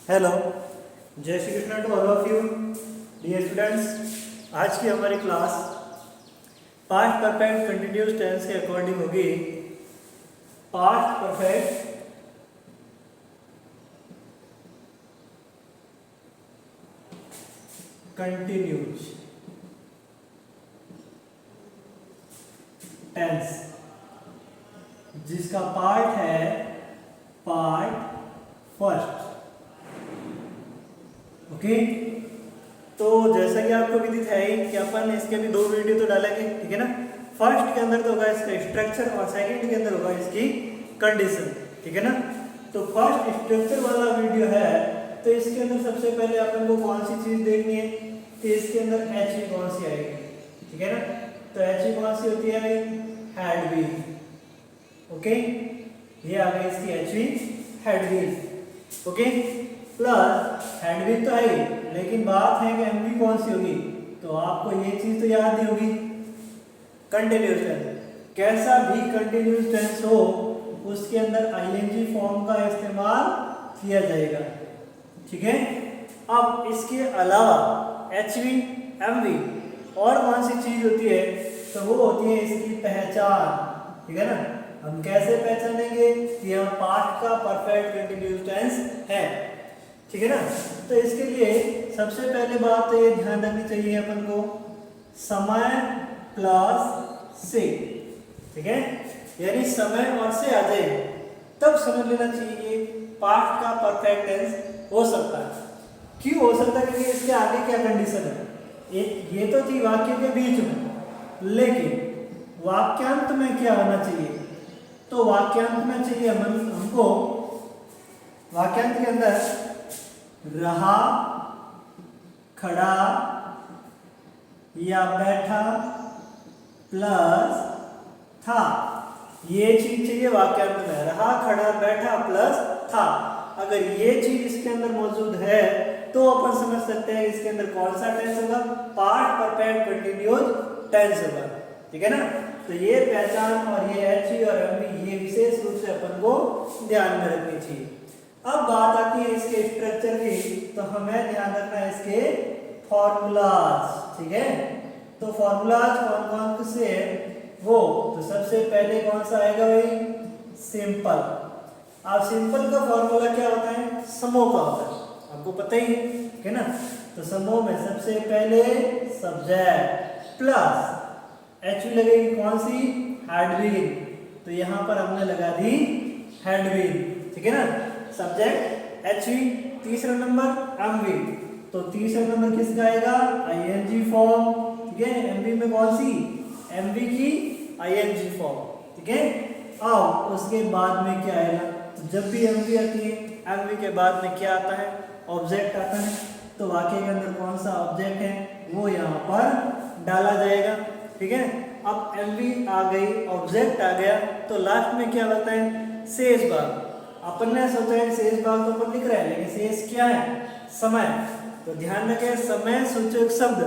Hello, जय Shri Krishna to all of you dear students. आज की हमारी class past perfect continuous tense के अकॉर्डिंग होगी। पास्ट परफेक्ट कंटिन्यूअस टेंस, जिसका पार्ट है पार्ट फर्स्ट। ओके, तो जैसा कि आपको विदित है कि अपन इसके भी दो वीडियो तो डालेंगे, ठीक है ना। फर्स्ट के अंदर तो होगा इसका स्ट्रक्चर और सेकंड के अंदर होगा इसकी कंडीशन, ठीक है ना। तो फर्स्ट स्ट्रक्चर वाला वीडियो है, तो इसके अंदर सबसे पहले अपन को कौन सी चीज देखनी है कि इसके अंदर एच कौन सी आएगी, ठीक है ना। तो एच कौन सी होती है, हेड व्हील। ओके, ये आ गई इसकी H head wheel. Okay, plus head wheel तो है, लेकिन बात है कि एमवी कौन सी होगी। तो आपको ये चीज तो याद नहीं होगी, कंटिन्यूअस टेंस कैसा भी कंटिन्यूअस टेंस हो उसके अंदर आईएनजी फॉर्म का इस्तेमाल किया जाएगा, ठीक है। अब इसके अलावा एचवी एमवी और कौन सी चीज होती है, तो वो होती है इसकी पहचान, ठीक है ना। हम कैसे पहचानेंगे कि यह पास्ट का परफेक्ट कंटिन्यूअस टेंस है, ठीक है ना। तो इसके लिए सबसे पहले बात तो ये ध्यान रखनी चाहिए अपन को, समय प्लस से, ठीक है। यानी समय और से आ जाए तब समझ लेना चाहिए पास्ट का परफेक्ट टेंस हो सकता है। क्यों हो सकता है, क्योंकि इसके आगे क्या कंडीशन है। ये तो थी वाक्य के बीच में, लेकिन वाक्यांत में क्या होना चाहिए। तो वाक्यांत में चाहिए हमको वाक्यांत के अंदर रहा, खड़ा या बैठा प्लस था, ये चीज चाहिए वाक्यांत में। रहा, खड़ा, बैठा प्लस था, अगर ये चीज इसके अंदर मौजूद है तो अपन समझ सकते हैं इसके अंदर कौन सा टेंस होगा, पास्ट परफेक्ट कंटिन्यूअस टेंस होगा, ठीक है ना। तो ये पहचान और ये एच और एमवी ये विशेष रूप से अपन को ध्यान में रखनी चाहिए। अब बात आती है इसके स्ट्रक्चर की, तो हमें ध्यान रखना है इसके फॉर्मूलाज, ठीक है। तो फॉर्मूलाज कौन कौन से है वो, तो सबसे पहले कौन सा आएगा भाई, सिंपल। अब सिंपल का फॉर्मूला क्या होता है, समूह का होता है, आपको पता ही है, ठीक है ना। तो समूह में सबसे पहले सब्जेक्ट प्लस एच लगेगी कौन सी, हेड व्हील। तो यहाँ पर हमने लगा दी हेड व्हील, ठीक है ना। सब्जेक्ट एच वी, तीसरा नंबर एमवी। तो तीसरा नंबर किसका आएगा, आईएनजी फॉर्म, ठीक है। एमवी में कौन सी, एमवी की आईएनजी फॉर्म, ठीक है। अब उसके बाद में क्या आएगा, तो जब भी एमवी आती है एमवी के बाद में क्या आता है, ऑब्जेक्ट आता है। तो वाक्य के अंदर कौन सा ऑब्जेक्ट है वो यहाँ पर डाला जाएगा, ठीक है। अब एमवी आ गई, ऑब्जेक्ट आ गया, तो लास्ट में क्या होता है, शेष भाग। अपन ने सोचा है शेष भाग तो अपन लिख रहे हैं, लेकिन शेष क्या है, समय। तो ध्यान रखें, समय सूचक शब्द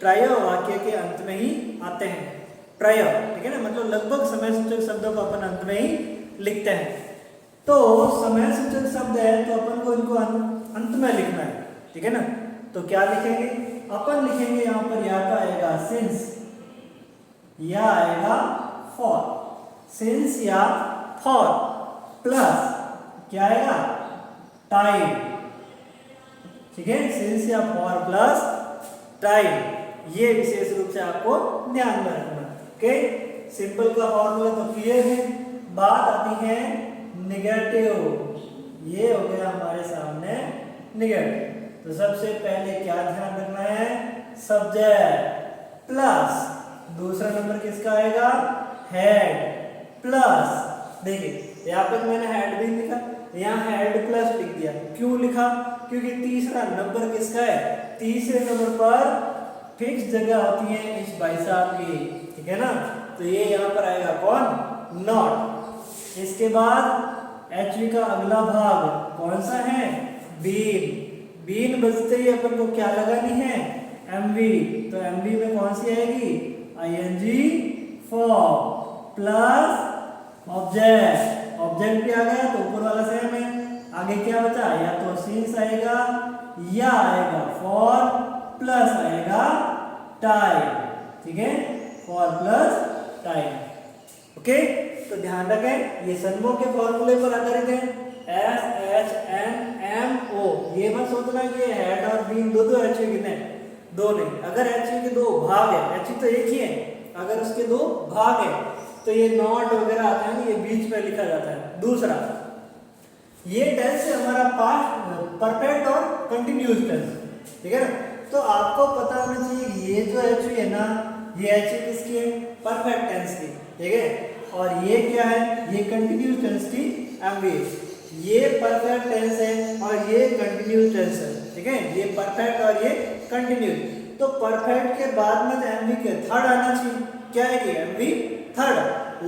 प्राय वाक्य के अंत में ही आते हैं, प्राय, ठीक है ना। मतलब लगभग समय सूचक शब्दों को अपन अंत में ही लिखते हैं। तो समय सूचक शब्द है तो अपन को इनको अंत में लिखना है, ठीक है ना। तो क्या लिखेंगे, अपन लिखेंगे यहाँ पर या का आएगा सिंस, या आएगा फॉर, सिंस या फॉर प्लस क्या आएगा, टाइम, ठीक है। सिंस या फॉर प्लस टाइम, ये विशेष रूप से आपको ध्यान में रखना, ओके। सिंपल का फॉर्मूला तो क्लियर है। बात आती है निगेटिव, ये हो गया हमारे सामने निगेटिव। तो सबसे पहले क्या ध्यान रखना है, सब्जेक्ट प्लस दूसरा नंबर किसका आएगा, हेड प्लस, देखिए यहाँ पर मैंने हेड भी लिखा, यहाँ हेड प्लस लिख दिया। क्यों लिखा, क्योंकि तीसरा नंबर किसका है, तीसरे नंबर पर फिक्स जगह होती है इस भाई साहब की, ठीक है ना। तो ये यहाँ पर आएगा कौन, नॉट। इसके बाद एचवी का अगला भाग कौन सा है, बीन। बीन बजते ही अपन को क्या लगानी है, एमवी। तो एमवी में कौन सी आएगी, I N G form plus object. Object भी आ गया तो ऊपर वाला सेम है, आगे क्या बचा, या तो सिंस आएगा या आएगा फॉर प्लस आएगा टाइम, ठीक है, फॉर प्लस टाइम। ओके, तो ध्यान रखें ये सनमो के फॉर्मूले पर आधारित है, S H N M O. ये मत सोचना कि ये हेड और बीन दो दो एच कितने, दो नहीं। अगर एच के दो भाग है, एच तो एक ही है, अगर उसके दो भाग है तो ये नॉट वगैरह आता है, ये बीच में लिखा जाता है। दूसरा, ये टेंस है हमारा पास्ट परफेक्ट और कंटिन्यूअस टेंस, ठीक है ना। तो आपको पता होना चाहिए ये जो एच है ना, ये एच किसकी है, परफेक्ट टेंस की, ठीक है। और ये क्या है, ये कंटिन्यूअस टेंस की एमवी। ये परफेक्ट टेंस है और ये कंटिन्यूअस टेंस है, ठीक है। ये परफेक्ट और ये कंटिन्यूअस। तो परफेक्ट के बाद में एमवी के थर्ड आना चाहिए, क्या है कि एमवी थर्ड।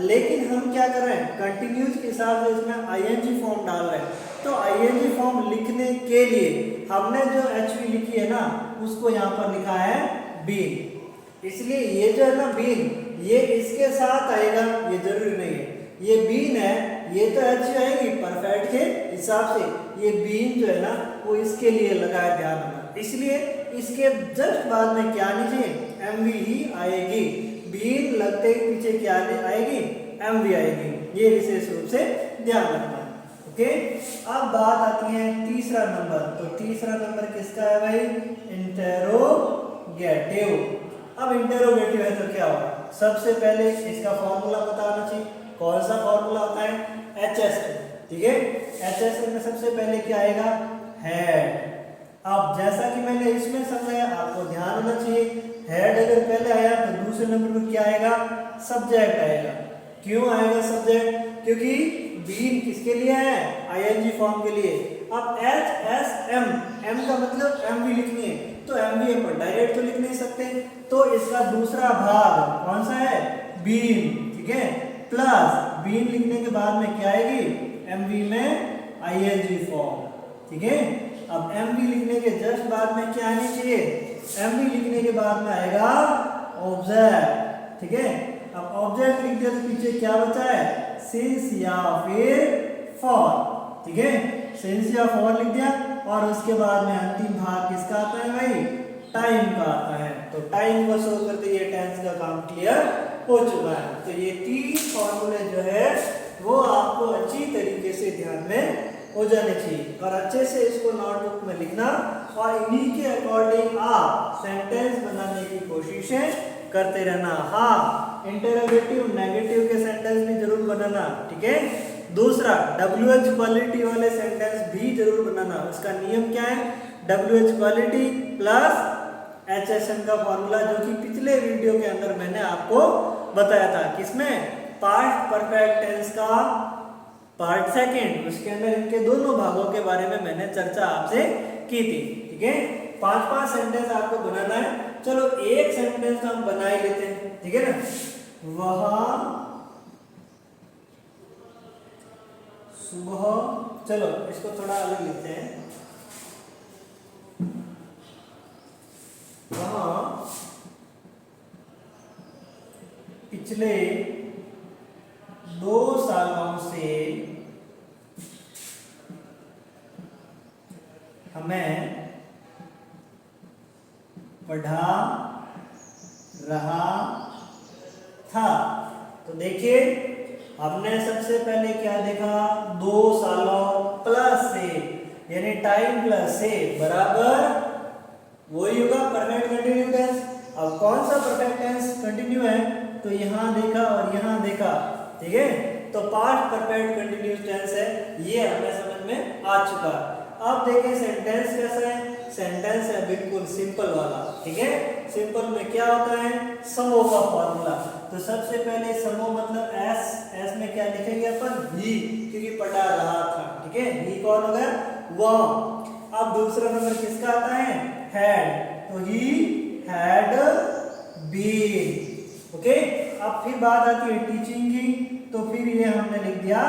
लेकिन हम क्या कर रहे हैं, कंटिन्यूअस के हिसाब से इसमें आईएनजी फॉर्म डाल रहे हैं। तो आईएनजी फॉर्म लिखने के लिए हमने जो एचवी लिखी है ना, उसको यहाँ पर लिखा है बीन। इसलिए ये जो है ना बीन, ये इसके साथ आएगा, ये जरूरी नहीं है। ये बीन है, ये तो एच आएगी परफेक्ट के हिसाब से, ये बीन जो है ना वो इसके लिए लगा है, ध्यान रखना। इसलिए इसके जस्ट बाद में क्या आनी चाहिए, एमवी ही आएगी। बीन लगते ही पीछे क्या आएगी, एमवी आएगी। ये विशेष रूप से ध्यान रखना, ओके। अब बात आती है तीसरा नंबर। तो तीसरा नंबर किसका है भाई, इंटेरोगेटिव। अब इंटेरोगेटिव है तो क्या होगा, सबसे पहले इसका फॉर्मूला बताना चाहिए। कौन सा फॉर्मूला होता है, एचएस, ठीक है। एचएस में सबसे पहले क्या आएगा, हेड। अब जैसा कि मैंने इसमें समझाया, आपको ध्यान होना चाहिए, हेड अगर पहले आया तो दूसरे नंबर पर क्या आएगा, सब्जेक्ट आएगा। क्यों आएगा सब्जेक्ट, क्योंकि बीन किसके लिए है, आईएनजी फॉर्म के लिए। अब एच एस एम, एम का मतलब एमवी लिखनी है, तो एमवी पर डायरेक्ट तो लिख नहीं सकते, तो इसका दूसरा भाग कौन सा है, बीन, ठीक है। प्लस बीन लिखने के बाद में क्या आएगी, एमवी में आईएनजी फॉर्म, ठीक है। अब एमवी लिखने के जस्ट बाद में क्या आनी चाहिए, एमवी लिखने के बाद में आएगा ऑब्जेक्ट, ठीक है। अब ऑब्जेक्ट लिख दिया तो पीछे क्या बचा है, सिंस या फिर फॉर, ठीक है। सिंस या फॉर लिख दिया और उसके बाद में अंतिम भाग किसका आता है भाई, टाइम का आता है। तो टाइम को शो करते ये टेंस का काम क्लियर हो चुका है। तो ये 3 फॉर्मूले जो है वो आपको अच्छी तरीके से ध्यान में हो जाने चाहिए और अच्छे से इसको नोटबुक में लिखना और इन्हीं के अकॉर्डिंग आप सेंटेंस बनाने की कोशिशें करते रहना। हाँ, इंटरोगेटिव नेगेटिव के सेंटेंस भी जरूर बनाना, ठीक है। दूसरा, WH क्वालिटी वाले सेंटेंस भी जरूर बनाना। उसका नियम क्या है, WH क्वालिटी प्लस HSM का फॉर्मूला, जो कि पिछले वीडियो के अंदर मैंने आपको बताया था। किसमें, पास्ट परफेक्ट टेंस का पार्ट सेकंड, उसके अंदर इनके दोनों भागों के बारे में मैंने चर्चा आपसे की थी, ठीक है। 5-5 सेंटेंस आपको बनाना है। चलो एक सेंटेंस तो हम बना ही लेते हैं, ठीक है ना। वहां सुबह, चलो इसको थोड़ा अलग लिखते हैं। वहां पिछले 2 सालों से हमें पढ़ा रहा था। तो देखिए हमने सबसे पहले क्या देखा, 2 सालों प्लस से, यानी टाइम प्लस से बराबर वही होगा परफेक्ट कंटिन्यू टेंस। अब कौन सा परफेक्ट टेंस कंटिन्यू है, तो यहां देखा और यहां देखा, ठीक है। तो पास्ट परफेक्ट कंटिन्यूअस टेंस है, ये हमें समझ में आ चुका। अब देखें सेंटेंस कैसा है, सेंटेंस है बिल्कुल सिंपल वाला, ठीक है। सिंपल में क्या होता है, समो का फॉर्मूला। तो सबसे पहले समो मतलब एस, एस में क्या लिखेंगे अपन, ही, क्योंकि पढ़ा रहा था, ठीक है। ही कौन हो गया, वह। अब दूसरा नंबर किसका आता है, हैड, तो ही हैड बीन, ओके। अब फिर बात आती है टीचिंग की, तो फिर ये हमने लिख दिया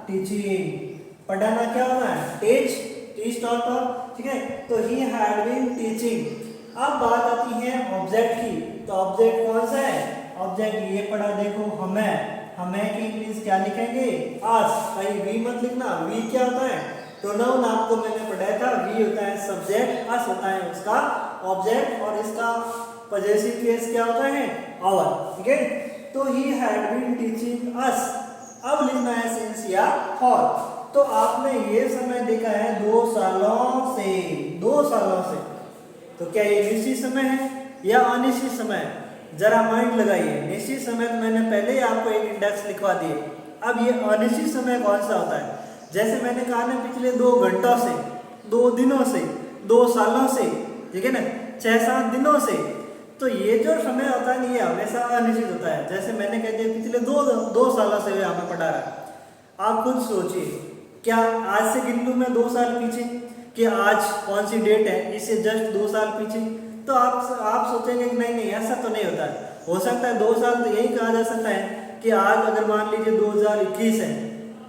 टीचिंग। पढ़ाना क्या होना है, टीच, टीच टॉट, ठीक है। तो ही हैड बीन टीचिंग। अब बात आती है ऑब्जेक्ट की, तो ऑब्जेक्ट कौन सा है, ऑब्जेक्ट ये पढ़ा देखो, हमें, हमें की इंग्लिश क्या लिखेंगे, आस। भाई वी मत लिखना, वी क्या होता है, प्रोनाउन आपको मैंने पढ़ाया था, वी होता है सब्जेक्ट, अस होता है उसका ऑब्जेक्ट और इसका पजेसिव केस क्या होता है आवर, ठीक है। तो he had been teaching us, अब लिखना है सिंस या फॉर। तो आपने ये समय देखा है 2 सालों से, 2 सालों से, तो क्या ये निश्चित समय है या अनिश्चित समय है? जरा माइंड लगाइए। निश्चित समय तो मैंने पहले ही आपको एक इंडेक्स लिखवा दिए। अब ये अनिश्चित समय कौन सा होता है? जैसे मैंने कहा ना, पिछले 2 घंटों से, 2 दिनों से, 2 सालों से, ठीक है ना, 6-7 दिनों से, तो ये जो समय होता है ये हमेशा अनिश्चित होता है। जैसे मैंने कह दिया पिछले 2 सालों से हमें पढ़ा रहा है। आप खुद सोचिए, क्या आज से गिन लूं मैं 2 साल पीछे कि आज कौन सी डेट है, इससे जस्ट 2 साल पीछे? तो आप सोचेंगे कि नहीं ऐसा तो नहीं होता है। हो सकता है 2 साल तो यही कहा जा सकता है कि आज अगर मान लीजिए 2021 है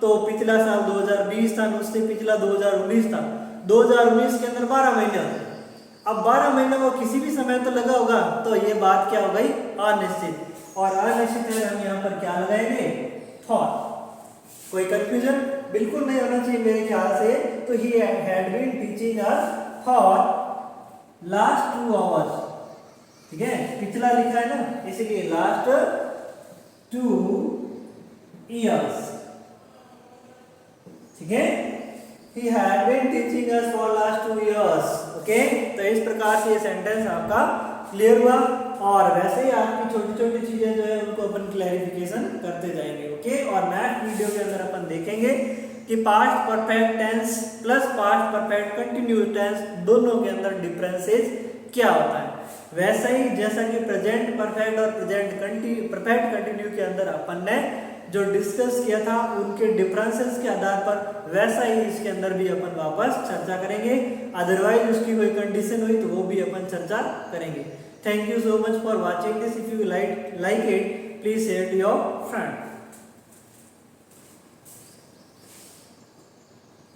तो पिछला साल 2020 था, उससे पिछला 2019 था। 2019 के अंदर 12 महीने होते हैं। अब 12 महीने को किसी भी समय तो लगा होगा, तो ये बात क्या हो गई अनिश्चित। और अनिश्चित है हम यहाँ पर क्या लगाएंगे फॉर। कोई कंफ्यूजन बिल्कुल नहीं होना चाहिए मेरे ख्याल से। तो he had been teaching us for last 2 hours, ठीक है, पिछला लिखा है ना, इसलिए लास्ट 2 इयर्स, ठीक है। He had been teaching us for last 2 years, okay. तो इस प्रकार से ये सेंटेंस आपका क्लियर हुआ। और वैसे ही आपकी छोटी छोटी चीजें जो है उनको अपन क्लैरिफिकेशन करते जाएंगे, ओके। और नेक्स्ट वीडियो के अंदर अपन देखेंगे कि past perfect tense plus past perfect continuous tense दोनों के अंदर डिफरेंसेस क्या होता है। वैसा ही जैसा कि प्रेजेंट परफेक्ट और प्रेजेंट परफेक्ट कंटिन्यू के अंदर अपन ने जो डिस्कस किया था उनके डिफरेंसेस के आधार पर, वैसा ही इसके अंदर भी अपन वापस चर्चा करेंगे। अदरवाइज उसकी कोई कंडीशन हुई तो वो भी अपन चर्चा करेंगे। Thank you so much for watching this. If you like it, please share to your friend.